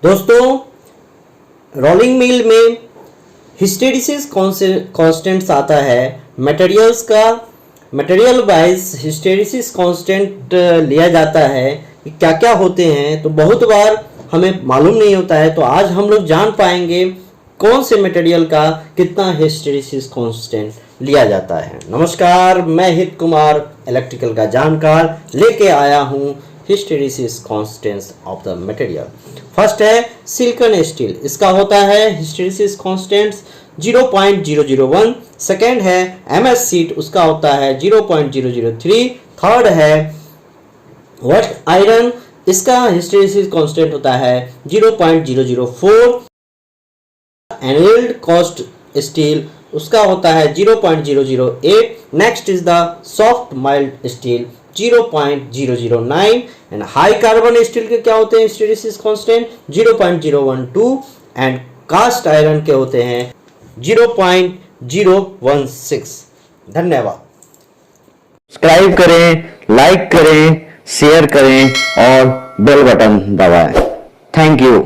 दोस्तों, rolling mill में hysteresis constants आता है। मटेरियल्स का मटेरियल वाइज हिस्टेरिसिस कांस्टेंट लिया जाता है कि क्या क्या होते हैं, तो बहुत बार हमें मालूम नहीं होता है। तो आज हम लोग जान पाएंगे कौन से मटेरियल का कितना हिस्टेरिसिस कांस्टेंट लिया जाता है। नमस्कार, मैं हित कुमार इलेक्ट्रिकल का जानकार लेके आया हूँ hysteresis constants of the material. First है सिलिकॉन स्टील, इसका होता है हिस्टेरिसिस कांस्टेंट्स 0.001। सेकेंड है एमएस सीट, उसका होता है 0.003। थर्ड है वर्क आयरन, इसका हिस्टेरिसिस कांस्टेंट होता है 0.004। एनरिल्ड कास्ट स्टील, उसका होता है 0.008। Next is the soft mild steel 0.009। And high carbon steel के क्या होते हैं hysteresis constant 0.012। And cast iron के होते हैं 0.016। धन्यवाद। सब्सक्राइब करें, लाइक करें, शेयर करें और बेल बटन दबाएं। Thank you.